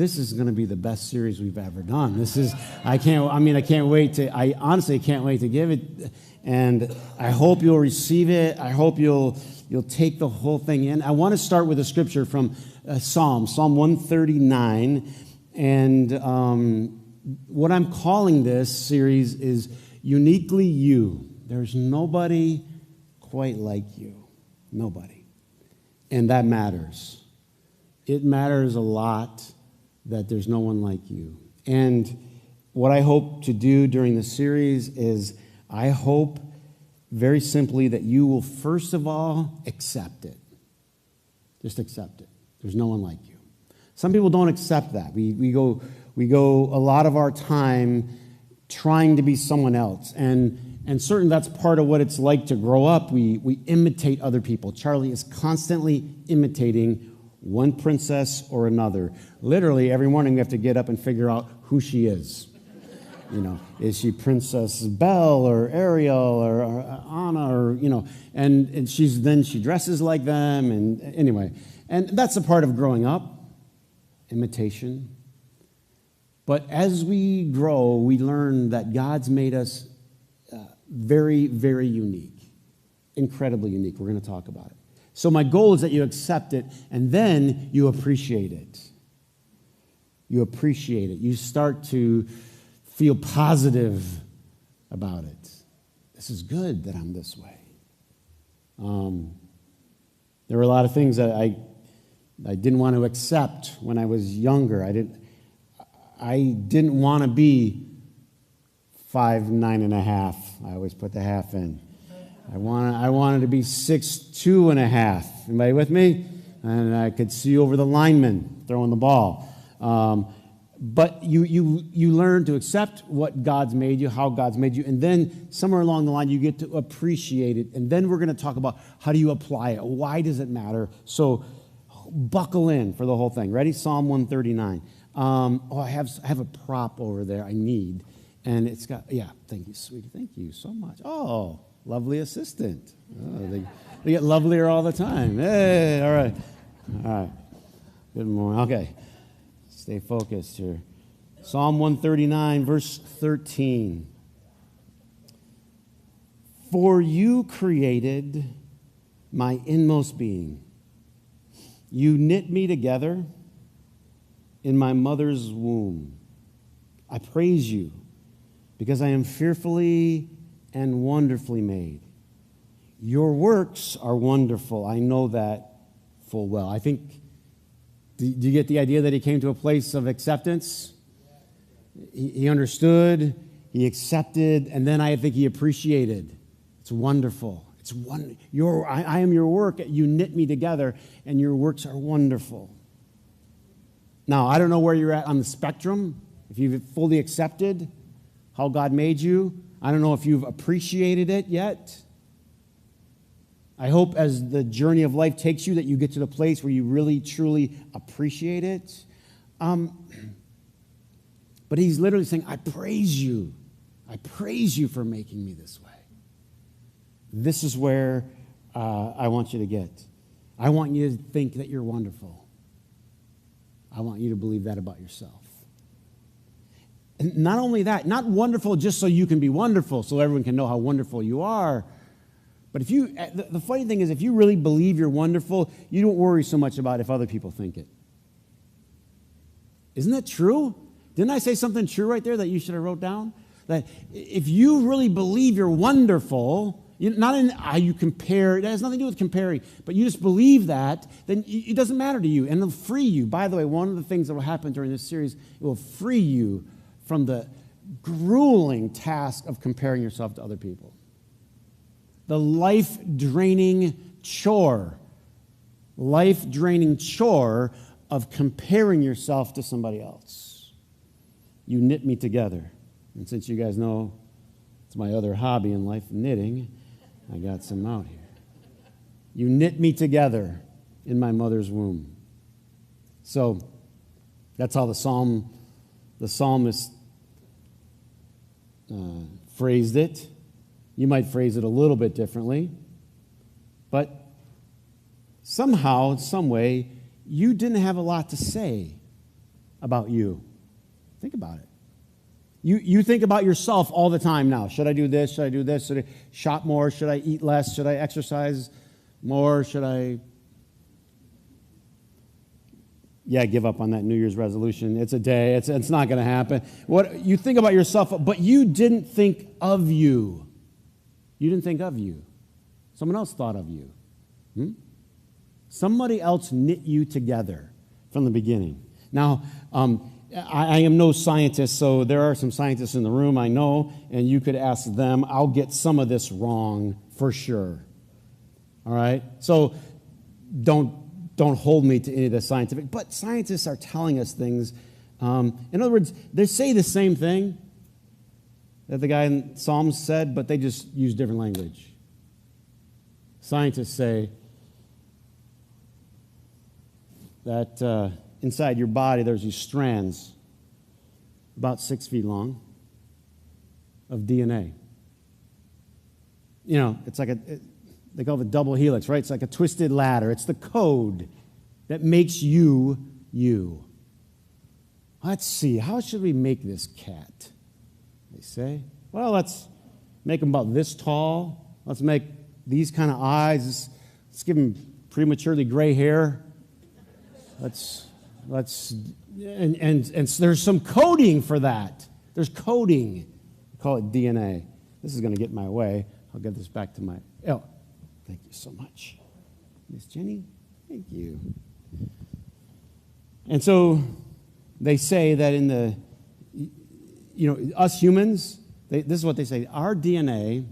this is going to be the best series we've ever done. I honestly can't wait to give it. And I hope you'll receive it. I hope you'll take the whole thing in. I want to start with a scripture from Psalm 139. And what I'm calling this series is Uniquely You. There's nobody quite like you. Nobody. And that matters. It matters a lot that there's no one like you. And what I hope to do during the series is I hope very simply that you will first of all accept it. Just accept it. There's no one like you. Some people don't accept that. We go a lot of our time trying to be someone else. And certainly that's part of what it's like to grow up. We imitate other people. Charlie is constantly imitating one princess or another. Literally, every morning we have to get up and figure out who she is. Is she Princess Belle or Ariel or Anna or, and she dresses like them. And anyway, and that's a part of growing up, imitation. But as we grow, we learn that God's made us very, very unique, incredibly unique. We're going to talk about it. So my goal is that you accept it, and then you appreciate it. You appreciate it. You start to feel positive about it. This is good that I'm this way. There were a lot of things that I didn't want to accept when I was younger. I didn't want to be 5'9.5". I always put the half in. I wanted to be 6'2.5". Anybody with me? And I could see over the lineman throwing the ball. But you learn to accept what God's made you, how God's made you, and then somewhere along the line you get to appreciate it. And then we're going to talk about how do you apply it? Why does it matter? So buckle in for the whole thing. Ready? Psalm 139. I have a prop over there I need. And it's got, thank you, sweetie. Thank you so much. Oh, lovely assistant. Oh, they get lovelier all the time. Hey, all right. Good morning. Okay, stay focused here. Psalm 139, verse 13. For you created my inmost being. You knit me together in my mother's womb. I praise you because I am fearfully and wonderfully made. Your works are wonderful. I know that full well. I think, do you get the idea that he came to a place of acceptance? He understood, he accepted, and then I think he appreciated. It's wonderful. I am your work. You knit me together, and your works are wonderful. Now, I don't know where you're at on the spectrum, if you've fully accepted how God made you. I don't know if you've appreciated it yet. I hope as the journey of life takes you that you get to the place where you really, truly appreciate it. But he's literally saying, I praise you. I praise you for making me this way. This is where I want you to get. I want you to think that you're wonderful. I want you to believe that about yourself. And not only that, not wonderful just so you can be wonderful, so everyone can know how wonderful you are. But the funny thing is, if you really believe you're wonderful, you don't worry so much about if other people think it. Isn't that true? Didn't I say something true right there that you should have wrote down? That if you really believe you're wonderful, not in how you compare, it has nothing to do with comparing, but you just believe that, then it doesn't matter to you, and it'll free you. By the way, one of the things that will happen during this series, it will free you from the grueling task of comparing yourself to other people. The life-draining chore of comparing yourself to somebody else. You knit me together. And since you guys know it's my other hobby in life, knitting, I got some out here. You knit me together in my mother's womb. So that's how the psalmist phrased it. You might phrase it a little bit differently. But somehow, in some way, you didn't have a lot to say about you? Think about it. You think about yourself all the time now. Should I do this? Should I do this? Should I shop more? Should I eat less? Should I exercise more? Should I... Yeah, give up on that New Year's resolution. It's a day. It's not going to happen. What you think about yourself, but you didn't think of you. You didn't think of you. Someone else thought of you. Somebody else knit you together from the beginning. Now, I am no scientist, so there are some scientists in the room, I know, and you could ask them. I'll get some of this wrong for sure. All right? So don't hold me to any of the scientific, but scientists are telling us things. In other words, they say the same thing that the guy in Psalms said, but they just use different language. Scientists say that inside your body there's these strands about 6 feet long of DNA. You know, it's like they call it a double helix, right? It's like a twisted ladder. It's the code that makes you, you. Let's see, how should we make this cat? They say, well, let's make him about this tall. Let's make these kind of eyes. Let's give him prematurely gray hair. And there's some coding for that. There's coding. We call it DNA. This is going to get in my way. I'll get this back to my... Oh, thank you so much. Miss Jenny, thank you. And so they say that in the, us humans, this is what they say. Our DNA,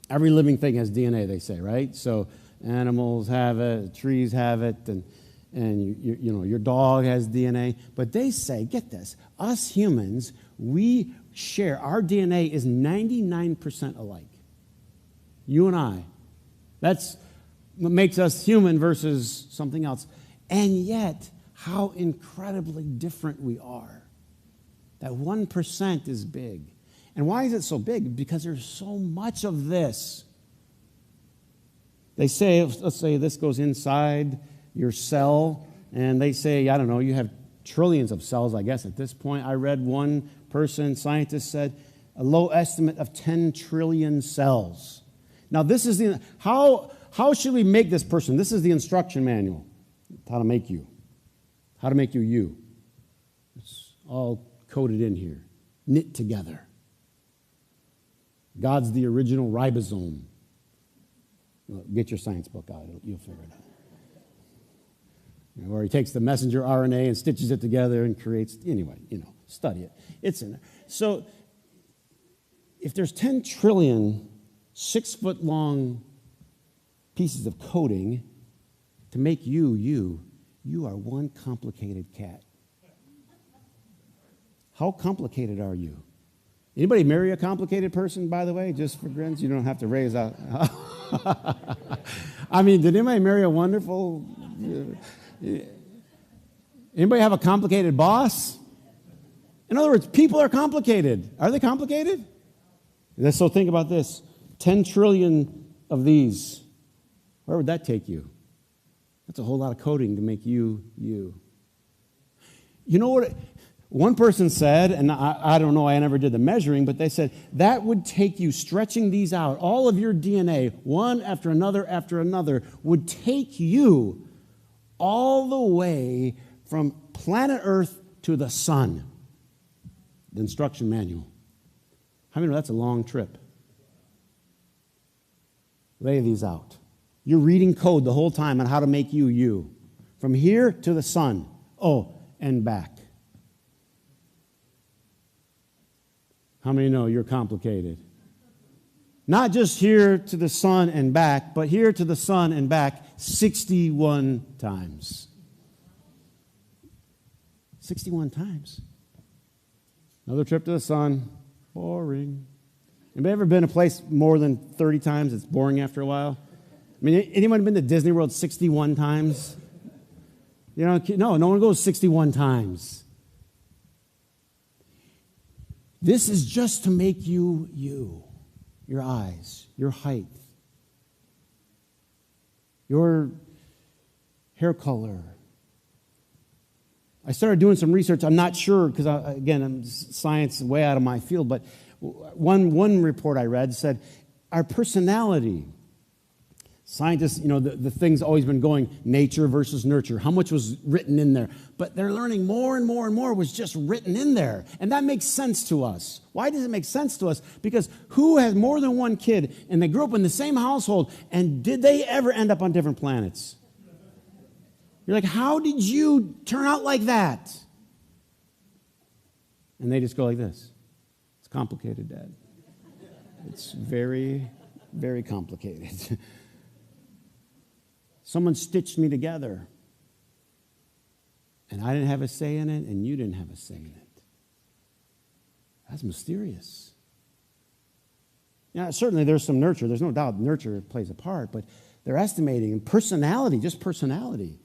every living thing has DNA, they say, right? So animals have it, trees have it, and your dog has DNA. But they say, get this, us humans, we share, our DNA is 99% alike. You and I. That's what makes us human versus something else. And yet, how incredibly different we are. That 1% is big. And why is it so big? Because there's so much of this. They say, let's say this goes inside your cell, and they say, I don't know, you have trillions of cells, I guess, at this point. I read one person, scientist said, a low estimate of 10 trillion cells. Now, this is how should we make this person? This is the instruction manual. How to make you. How to make you you. It's all coded in here. Knit together. God's the original ribosome. Well, get your science book out. You'll figure it out. Where he takes the messenger RNA and stitches it together and creates, anyway, study it. It's in there. So if there's 10 trillion 6-foot-long pieces of coding to make you, you are one complicated cat. How complicated are you? Anybody marry a complicated person, by the way, just for grins? You don't have to raise out. I mean, did anybody marry a wonderful... Anybody have a complicated boss? In other words, people are complicated. Are they complicated? So think about this. 10 trillion of these. Where would that take you? That's a whole lot of coding to make you, you. You know what one person said, and I don't know, I never did the measuring, but they said that would take you, stretching these out, all of your DNA, one after another, would take you all the way from planet Earth to the sun. The instruction manual. How many know that's a long trip? Lay these out. You're reading code the whole time on how to make you, you. From here to the sun. Oh, and back. How many know you're complicated? Not just here to the sun and back, but here to the sun and back 61 times. 61 times. Another trip to the sun. Boring. Anybody ever been a place more than 30 times? It's boring after a while. I mean, anyone been to Disney World 61 times? No one goes 61 times. This is just to make you, you. Your eyes, your height, your hair color. I started doing some research. I'm not sure because, again, science is way out of my field, but one report I read said our personality, scientists, the thing's always been going nature versus nurture. How much was written in there? But they're learning more and more and more was just written in there. And that makes sense to us. Why does it make sense to us? Because who has more than one kid and they grew up in the same household, and did they ever end up on different planets? You're like, how did you turn out like that? And they just go like this. It's complicated, Dad. It's very, very complicated. Someone stitched me together. And I didn't have a say in it, and you didn't have a say in it. That's mysterious. Yeah, certainly there's some nurture. There's no doubt nurture plays a part, but they're estimating in personality, just personality.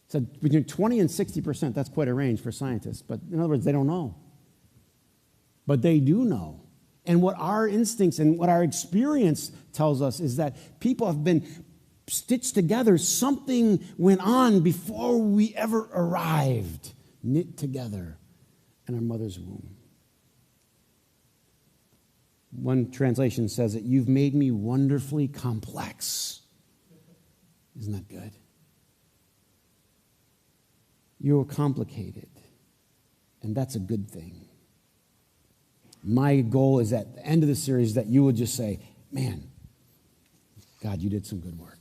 So between 20 and 60%, that's quite a range for scientists. But in other words, they don't know. But they do know. And what our instincts and what our experience tells us is that people have been stitched together. Something went on before we ever arrived, knit together in our mother's womb. One translation says that you've made me wonderfully complex. Isn't that good? You're complicated, and that's a good thing. My goal is at the end of the series that you would just say, man, God, you did some good work.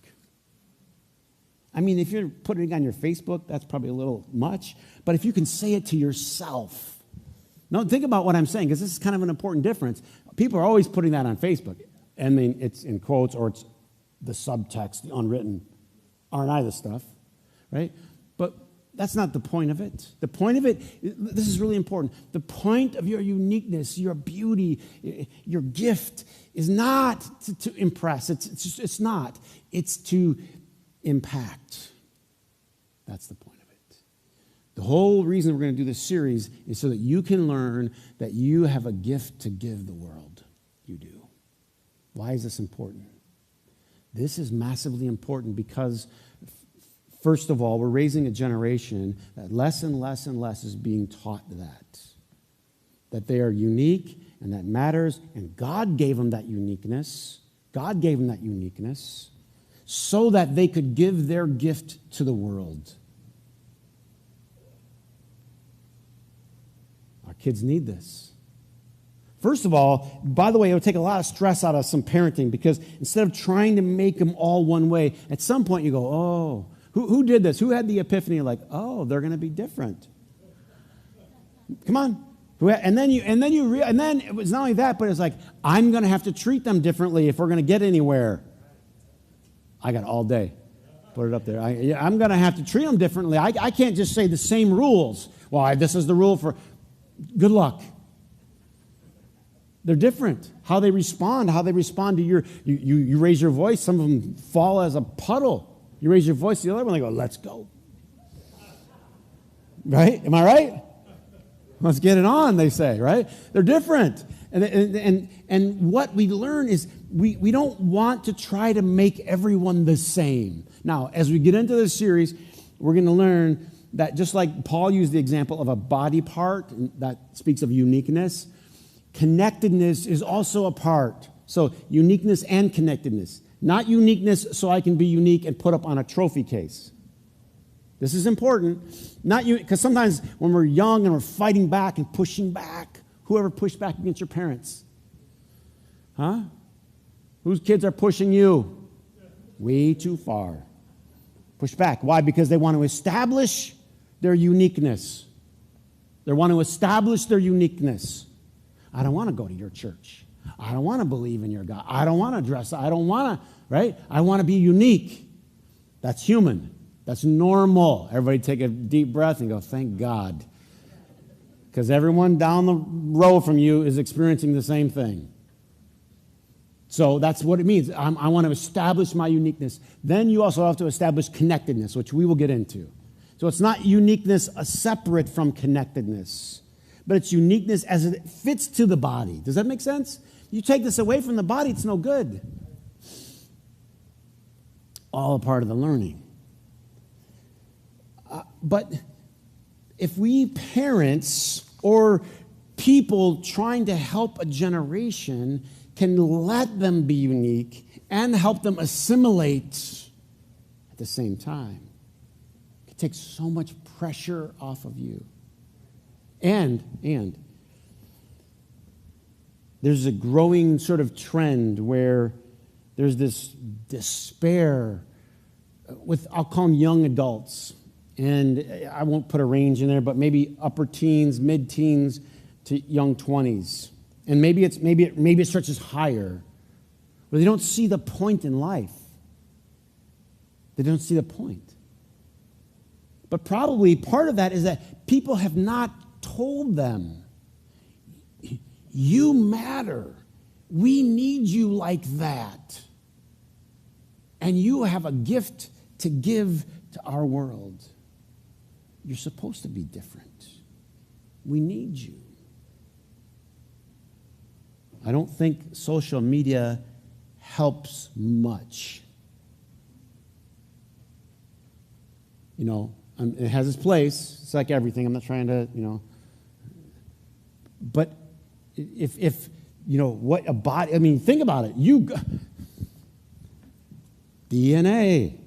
I mean, if you're putting it on your Facebook, that's probably a little much, but if you can say it to yourself. No, think about what I'm saying, because this is kind of an important difference. People are always putting that on Facebook. I mean, it's in quotes or it's the subtext, the unwritten, aren't I the stuff, right? But that's not the point of it. The point of it, this is really important. The point of your uniqueness, your beauty, your gift is not to impress. It's not. It's to impact. That's the point of it. The whole reason we're going to do this series is so that you can learn that you have a gift to give the world. You do. Why is this important? This is massively important because first of all, we're raising a generation that less and less and less is being taught that they are unique and that matters, and God gave them that uniqueness. God gave them that uniqueness so that they could give their gift to the world. Our kids need this. First of all, by the way, it would take a lot of stress out of some parenting because instead of trying to make them all one way, at some point you go, oh, who did this? Who had the epiphany like, oh, they're going to be different? Come on. And then it was not only that, but it's like, I'm going to have to treat them differently if we're going to get anywhere. I got all day. Put it up there. I'm going to have to treat them differently. I can't just say the same rules. Well, this is the rule for good luck. They're different. How they respond to your, you raise your voice. Some of them fall as a puddle. You raise your voice to the other one, they go, let's go. Right? Am I right? Let's get it on, they say, right? They're different. And what we learn is we don't want to try to make everyone the same. Now, as we get into this series, we're going to learn that just like Paul used the example of a body part that speaks of uniqueness, connectedness is also a part. So uniqueness and connectedness. Not uniqueness so I can be unique and put up on a trophy case. This is important. Not you, because sometimes when we're young and we're fighting back and pushing back, whoever pushed back against your parents? Huh? Whose kids are pushing you? Way too far. Push back. Why? Because they want to establish their uniqueness. They want to establish their uniqueness. I don't want to go to your church. I don't want to believe in your God. I don't want to dress. I don't want to, right? I want to be unique. That's human. That's normal. Everybody take a deep breath and go, thank God. Because everyone down the row from you is experiencing the same thing. So that's what it means. I want to establish my uniqueness. Then you also have to establish connectedness, which we will get into. So it's not uniqueness separate from connectedness, but it's uniqueness as it fits to the body. Does that make sense? You take this away from the body, it's no good. All a part of the learning. But if we parents or people trying to help a generation can let them be unique and help them assimilate at the same time, it takes so much pressure off of you. And there's a growing sort of trend where there's this despair with, I'll call them young adults, and I won't put a range in there, but maybe upper teens, mid-teens to young 20s. And maybe it stretches higher, where they don't see the point in life. They don't see the point. But probably part of that is that people have not told them, you matter. We need you like that. And you have a gift to give to our world. You're supposed to be different. We need you. I don't think social media helps much. You know, it has its place. It's like everything. I'm not trying to, but if what a body, I mean, think about it. DNA,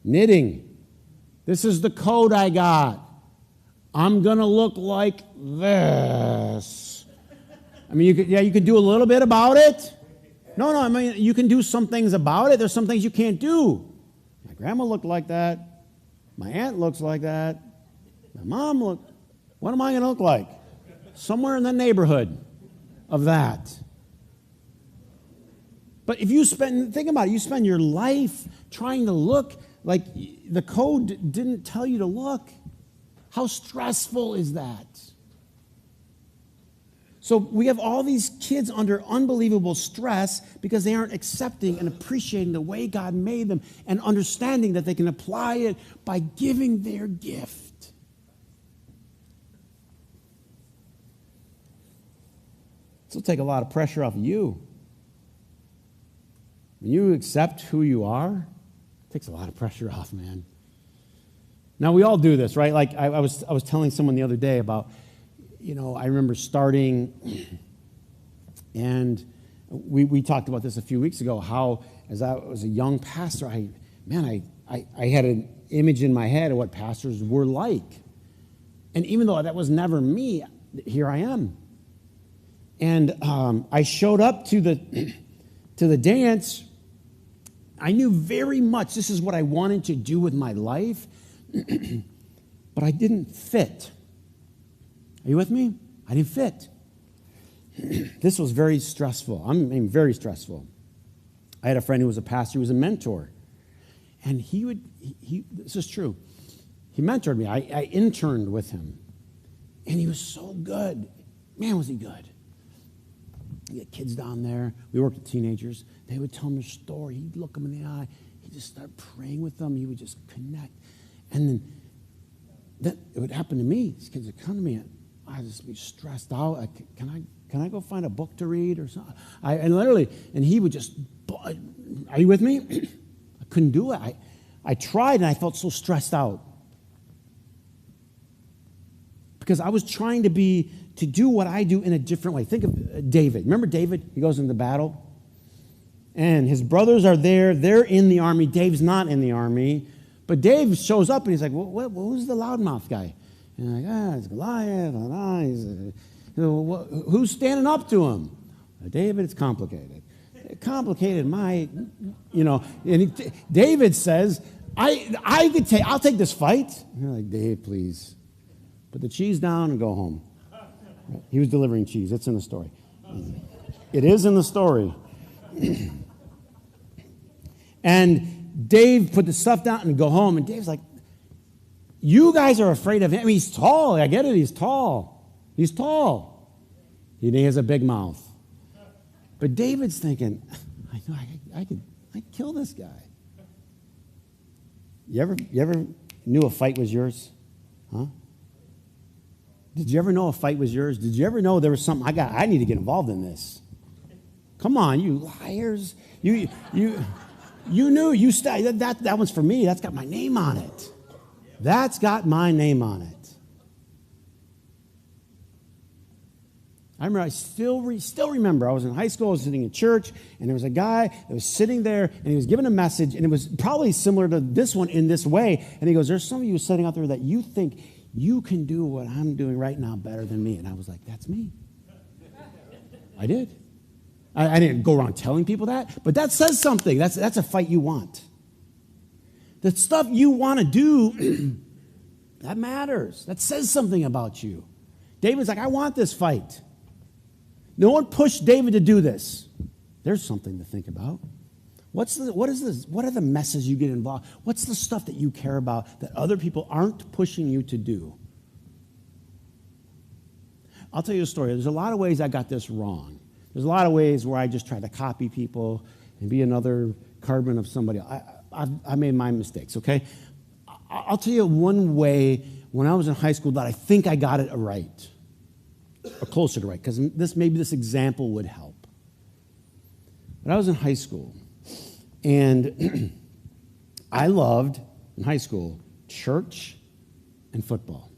knitting. This is the code I got. I'm going to look like this. I mean, you could do a little bit about it. No, I mean, you can do some things about it. There's some things you can't do. My grandma looked like that. My aunt looks like that. My mom looked. What am I going to look like? Somewhere in the neighborhood of that. But if you think about it, you spend your life trying to look like the code didn't tell you to look. How stressful is that? So we have all these kids under unbelievable stress because they aren't accepting and appreciating the way God made them and understanding that they can apply it by giving their gift. This will take a lot of pressure off you. When you accept who you are, it takes a lot of pressure off, man. Now, we all do this, right? Like I was telling someone the other day about, I remember starting, and we talked about this a few weeks ago, how as I was a young pastor, I had an image in my head of what pastors were like. And even though that was never me, here I am. And I showed up to the dance. I knew very much this is what I wanted to do with my life, but I didn't fit. Are you with me? I didn't fit. This was very stressful. I mean, very stressful. I had a friend who was a pastor, who was a mentor. And this is true, he mentored me. I interned with him. And he was so good. Man, was he good. He had kids down there. We worked with teenagers. They would tell him their story. He'd look them in the eye. He'd just start praying with them. He would just connect. And then it would happen to me. These kids would come to me, and I'd just be stressed out. Can I go find a book to read or something? And he would just, are you with me? I couldn't do it. I tried, and I felt so stressed out. Because I was trying to do what I do in a different way. Think of David. Remember David? He goes into battle. And his brothers are there. They're in the army. Dave's not in the army. But Dave shows up, and he's like, who's the loudmouth guy? And like, it's Goliath. Who's standing up to him? David, it's complicated. And David says, I'll take this fight. And you're like, Dave, please. Put the cheese down and go home. He was delivering cheese. It's in the story. It is in the story. And Dave put the stuff down and go home. And Dave's like, you guys are afraid of him. He's tall. I get it. He's tall. He has a big mouth. But David's thinking, I could kill this guy. You ever knew a fight was yours? Huh? Did you ever know a fight was yours? Did you ever know there was something I need to get involved in this? Come on, you liars. You knew that one's for me. That's got my name on it. That's got my name on it. I still remember, I was in high school, I was sitting in church, and there was a guy that was sitting there, and he was giving a message, and it was probably similar to this one in this way. And he goes, there's some of you sitting out there that you think you can do what I'm doing right now better than me. And I was like, that's me. I did. I didn't go around telling people that, but that says something. That's a fight you want. The stuff you want to do, that matters. That says something about you. David's like, I want this fight. No one pushed David to do this. There's something to think about. What are the messes you get involved? What's the stuff that you care about that other people aren't pushing you to do? I'll tell you a story. There's a lot of ways I got this wrong. There's a lot of ways where I just try to copy people and be another carbon of somebody else. I made my mistakes, okay? I'll tell you one way when I was in high school that I think I got it right, or closer to right, because maybe this example would help. When I was in high school, and I loved, in high school, church and football.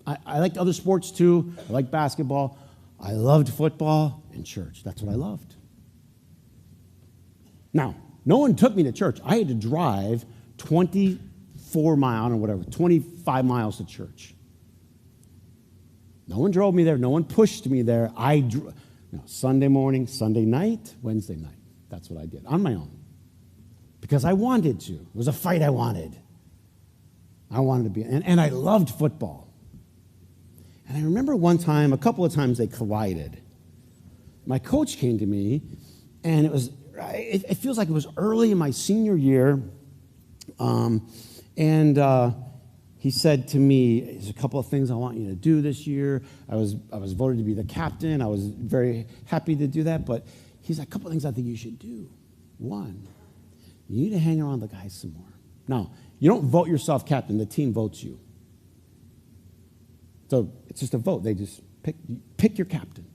I liked other sports too. I liked basketball. I loved football and church. That's what I loved. Now, no one took me to church. I had to drive 24 miles or whatever, 25 miles to church. No one drove me there. No one pushed me there. Sunday morning, Sunday night, Wednesday night. That's what I did on my own. Because I wanted to. It was a fight I wanted. I wanted to be, and I loved football. And I remember one time, a couple of times they collided. My coach came to me, and it feels like it was early in my senior year, he said to me, there's a couple of things I want you to do this year. I was voted to be the captain. I was very happy to do that, but he's like, a couple of things I think you should do. One, you need to hang around the guys some more. Now, you don't vote yourself captain. The team votes you. So it's just a vote. They just pick your captain.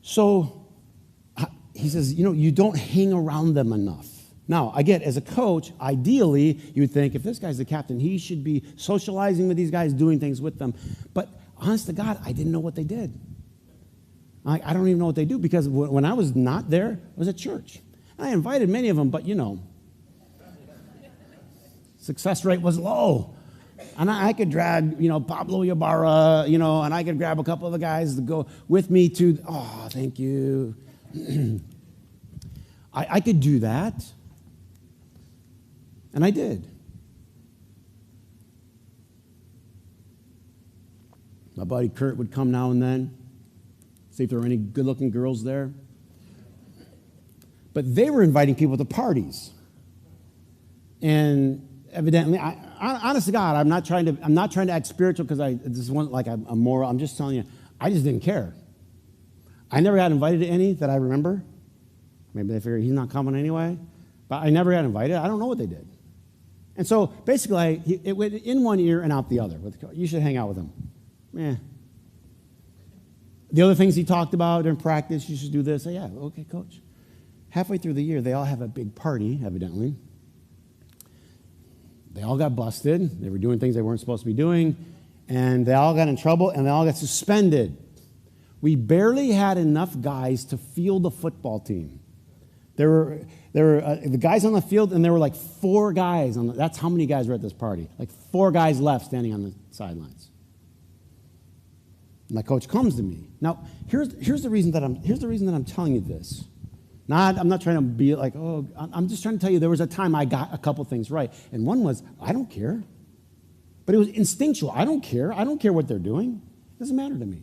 So he says, you don't hang around them enough. Now, I get, as a coach, ideally, you would think if this guy's the captain, he should be socializing with these guys, doing things with them. But honest to God, I didn't know what they did. I don't even know what they do, because when I was not there, I was at church. And I invited many of them, but success rate was low. And I could drag, Pablo Ybarra, and I could grab a couple of the guys to go with me to, oh, thank you. I could do that. And I did. My buddy Kurt would come now and then, see if there were any good-looking girls there. But they were inviting people to parties. And evidently, honest to God, I'm not trying to act spiritual because I just want like I'm moral. I'm just telling you, I just didn't care. I never got invited to any that I remember. Maybe they figured he's not coming anyway. But I never got invited. I don't know what they did. And so basically, it went in one ear and out the other. You should hang out with him. The other things he talked about in practice, you should do this. Yeah, okay, coach. Halfway through the year, they all have a big party, evidently. They all got busted. They were doing things they weren't supposed to be doing. And they all got in trouble, and they all got suspended. We barely had enough guys to field the football team. There were the guys on the field, and there were like 4 guys. That's how many guys were at this party. Like 4 guys left standing on the sidelines. My coach comes to me. Now, here's the reason that I'm telling you this. I'm not trying to be like, oh, I'm just trying to tell you there was a time I got a couple things right. And one was, I don't care. But it was instinctual. I don't care. I don't care what they're doing. It doesn't matter to me.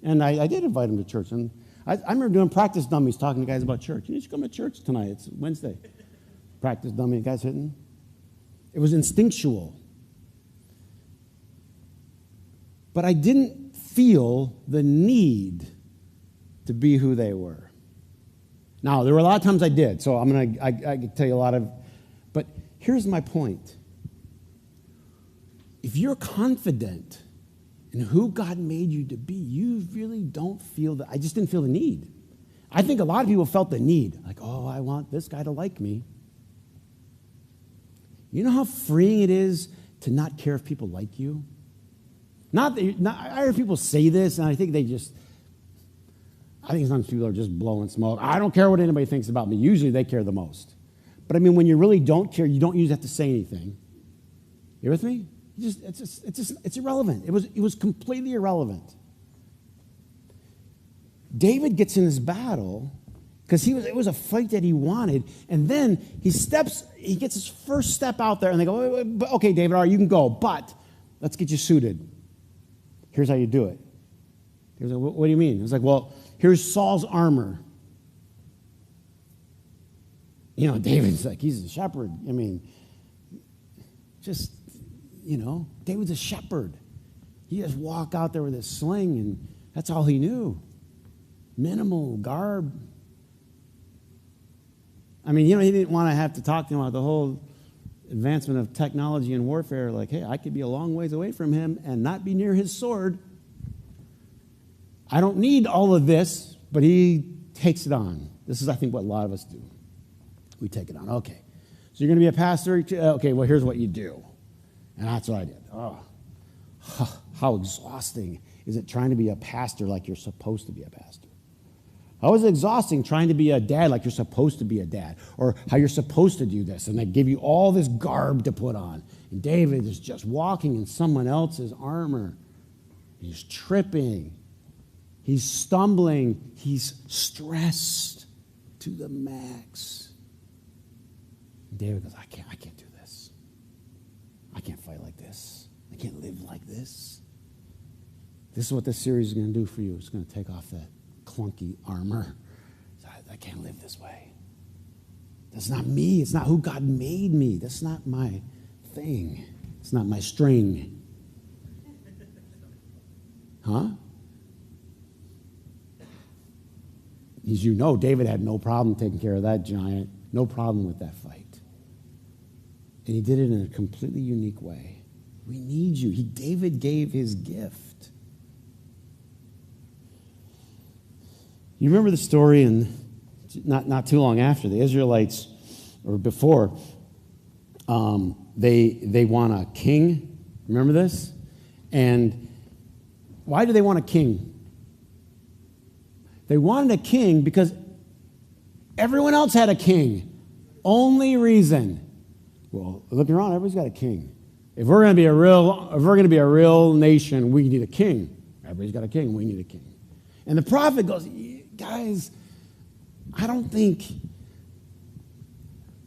And I did invite them to church. And I remember doing practice dummies, talking to guys about church. You should come to church tonight. It's Wednesday. Practice dummy, guys hitting. It was instinctual. But I didn't feel the need to be who they were. Now, there were a lot of times I did, so I can tell you a lot of, but here's my point. If you're confident in who God made you to be, you really don't feel I just didn't feel the need. I think a lot of people felt the need, like, oh, I want this guy to like me. You know how freeing it is to not care if people like you? I hear people say this, and I think sometimes people are just blowing smoke. I don't care what anybody thinks about me. Usually they care the most. But I mean, when you really don't care, you don't usually have to say anything. You with me? It's irrelevant. It was completely irrelevant. David gets in this battle because it was a fight that he wanted, and then he gets his first step out there, and they go, okay, David, all right, you can go, but let's get you suited. Here's how you do it. He was like, what do you mean? He was like, well, here's Saul's armor. You know, David's like, he's a shepherd. I mean, just, David's a shepherd. He just walk out there with his sling, and that's all he knew. Minimal garb. I mean, he didn't want to have to talk to him about the whole advancement of technology and warfare. Like, hey, I could be a long ways away from him and not be near his sword. I don't need all of this, but he takes it on. This is, I think, what a lot of us do. We take it on. Okay, so you're going to be a pastor? Okay, well, here's what you do. And that's what I did. Oh, how exhausting is it trying to be a pastor like you're supposed to be a pastor? How is it exhausting trying to be a dad like you're supposed to be a dad, or how you're supposed to do this, and they give you all this garb to put on. And David is just walking in someone else's armor. He's tripping. He's stumbling. He's stressed to the max. And David goes, I can't do this. I can't fight like this. I can't live like this. This is what this series is going to do for you. It's going to take off that clunky armor. I can't live this way. That's not me. It's not who God made me. That's not my thing. It's not my string. Huh? As you know, David had no problem taking care of that giant. No problem with that fight. And he did it in a completely unique way. We need you. David gave his gift. You remember the story, and not too long after, the Israelites, or before, they want a king. Remember this? And why do they want a king? They wanted a king because everyone else had a king. Only reason. Well, looking around, everybody's got a king. If we're going to be a real nation, we need a king. Everybody's got a king. We need a king. And the prophet goes, guys, I don't think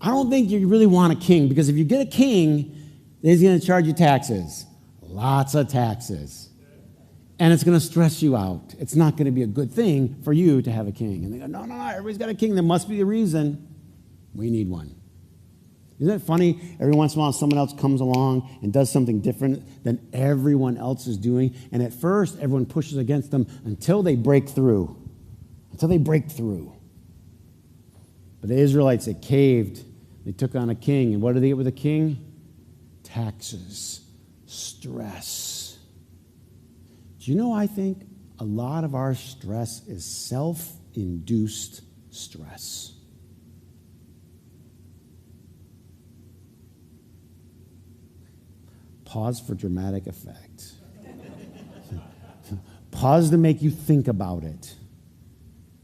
you really want a king, because if you get a king, he's going to charge you taxes. Lots of taxes. And it's going to stress you out. It's not going to be a good thing for you to have a king. And they go, no, everybody's got a king. There must be a reason. We need one. Isn't it funny? Every once in a while, someone else comes along and does something different than everyone else is doing. And at first, everyone pushes against them until they break through. But the Israelites, they caved. They took on a king. And what did they get with a king? Taxes. Stress. Do you know, I think a lot of our stress is self-induced stress. Pause for dramatic effect. Pause to make you think about it.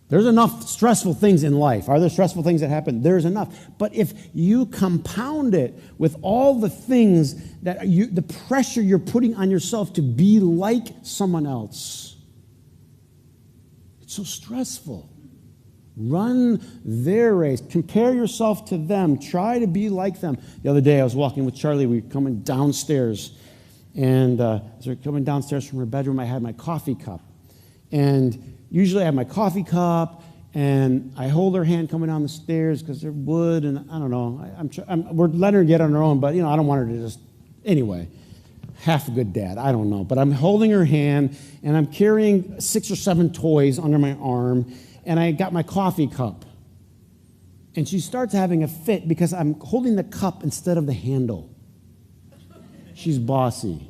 There's enough stressful things in life. Are there stressful things that happen? There's enough. But if you compound it with all the things the pressure you're putting on yourself to be like someone else, it's so stressful. Run their race. Compare yourself to them. Try to be like them. The other day I was walking with Charlie. We were coming downstairs. And as we were coming downstairs from her bedroom, I had my coffee cup. And usually I have my coffee cup, and I hold her hand coming down the stairs because they're wood, and I don't know. We're letting her get on her own, but, I don't want her to just... Anyway, half a good dad. I don't know. But I'm holding her hand, and I'm carrying 6 or 7 toys under my arm, and I got my coffee cup. And she starts having a fit because I'm holding the cup instead of the handle. She's bossy.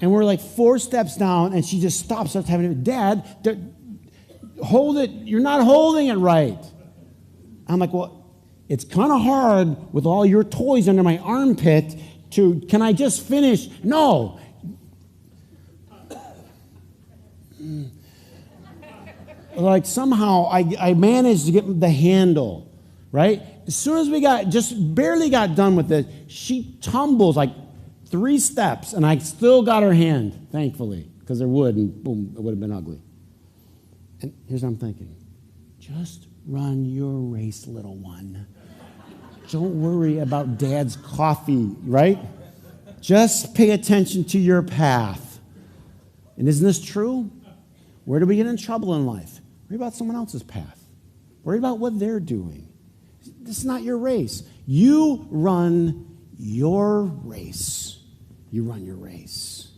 And we're like 4 steps down, and she just stops, starts having it. Dad, hold it. You're not holding it right. I'm like, well, it's kind of hard with all your toys under my armpit can I just finish? No. Like somehow I managed to get the handle, right? As soon as we barely got done with it, she tumbles like 3 steps, and I still got her hand, thankfully, because there would, and boom, it would have been ugly. And here's what I'm thinking. Just run your race, little one. Don't worry about Dad's coffee, right? Just pay attention to your path. And isn't this true? Where do we get in trouble in life? Worry about someone else's path. Worry about what they're doing. This is not your race. You run your race. You run your race.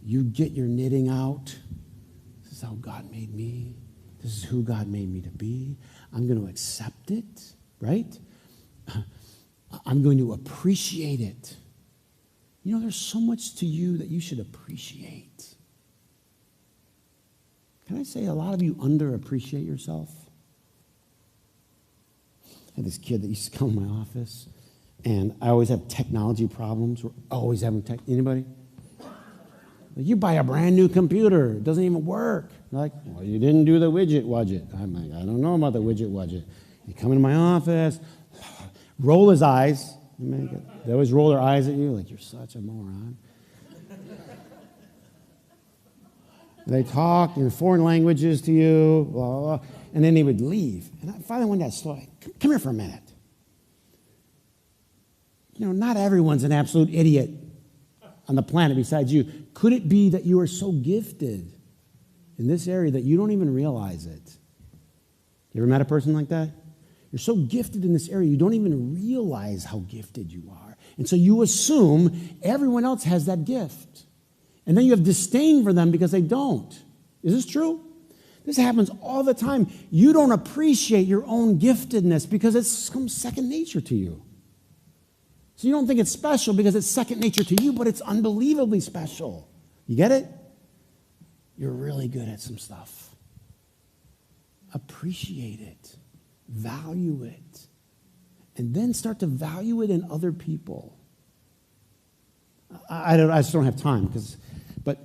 You get your knitting out. This is how God made me. This is who God made me to be. I'm going to accept it, right? I'm going to appreciate it. You know, there's so much to you that you should appreciate. Can I say a lot of you underappreciate yourself? I had this kid that used to come to my office, and I always have technology problems. We're always having tech. Anybody? Like, you buy a brand new computer, it doesn't even work. They're like, well, you didn't do the widget. I'm like, I don't know about the widget. You come into my office, roll his eyes. They always roll their eyes at you like, you're such a moron. They talk in foreign languages to you, blah, blah, blah, and then they would leave. And finally one day I said, come here for a minute. You know, not everyone's an absolute idiot on the planet besides you. Could it be that you are so gifted in this area that you don't even realize it? You ever met a person like that? You're so gifted in this area, you don't even realize how gifted you are. And so you assume everyone else has that gift. And then you have disdain for them because they don't. Is this true? This happens all the time. You don't appreciate your own giftedness because it's become second nature to you. So you don't think it's special because it's second nature to you, but it's unbelievably special. You get it? You're really good at some stuff. Appreciate it. Value it. And then start to value it in other people. I just don't have time, but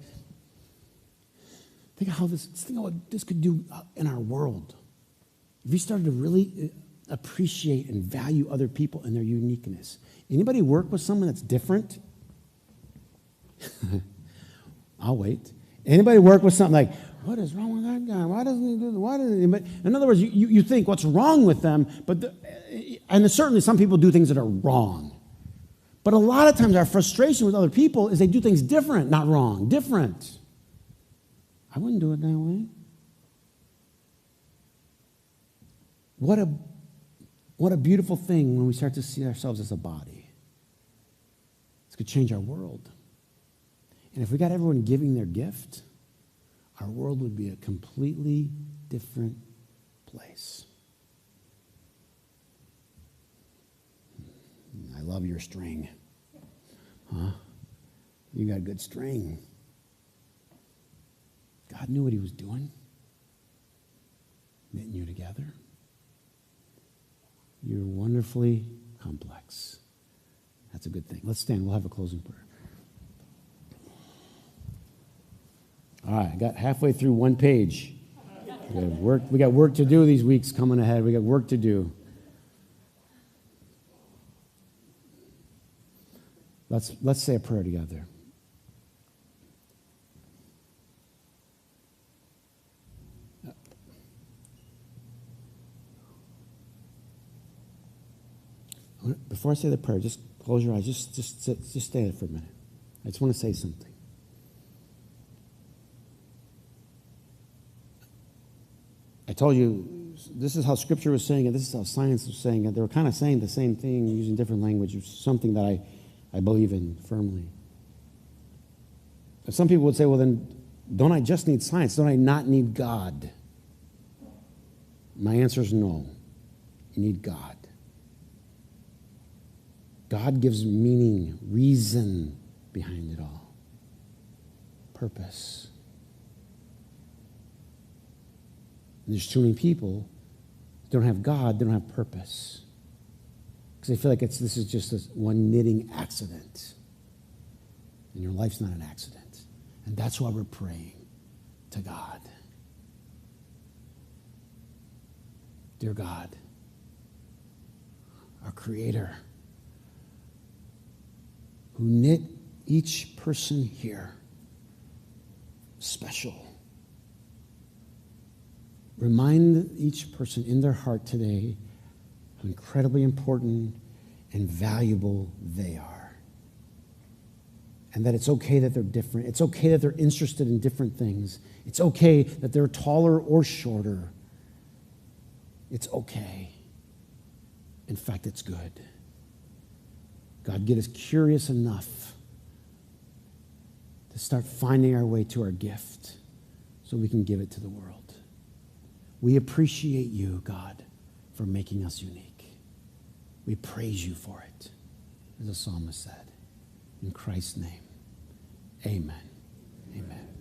think of what this could do in our world. If we started to really appreciate and value other people and their uniqueness. Anybody work with someone that's different? I'll wait. Anybody work with something like, what is wrong with that guy? Why doesn't he do that? In other words, you think what's wrong with them, and certainly some people do things that are wrong. But a lot of times our frustration with other people is they do things different, not wrong, different. I wouldn't do it that way. What a beautiful thing when we start to see ourselves as a body. This could change our world. And if we got everyone giving their gift, our world would be a completely different place. I love your string. Huh? You got a good string. God knew what he was doing. Knitting you together. You're wonderfully complex. That's a good thing. Let's stand. We'll have a closing prayer. All right, I got halfway through one page. We got work to do these weeks coming ahead. We got work to do. Let's say a prayer together. Before I say the prayer, just close your eyes. Just stay there for a minute. I just want to say something. I told you this is how Scripture was saying it. This is how science was saying it. They were kind of saying the same thing using different language. It's something that I believe in firmly. But some people would say, well, then, don't I just need science? Don't I not need God? My answer is no. You need God. God gives meaning, reason behind it all. Purpose. And there's too many people that don't have God, they don't have purpose. Because they feel like this is just one knitting accident. and your life's not an accident. And that's why we're praying to God. Dear God, our Creator, who knit each person here special. Remind each person in their heart today how incredibly important and valuable they are. And that it's okay that they're different. It's okay that they're interested in different things. It's okay that they're taller or shorter. It's okay. In fact, it's good. God, get us curious enough to start finding our way to our gift so we can give it to the world. We appreciate you, God, for making us unique. We praise you for it, as the psalmist said. In Christ's name, amen. Amen.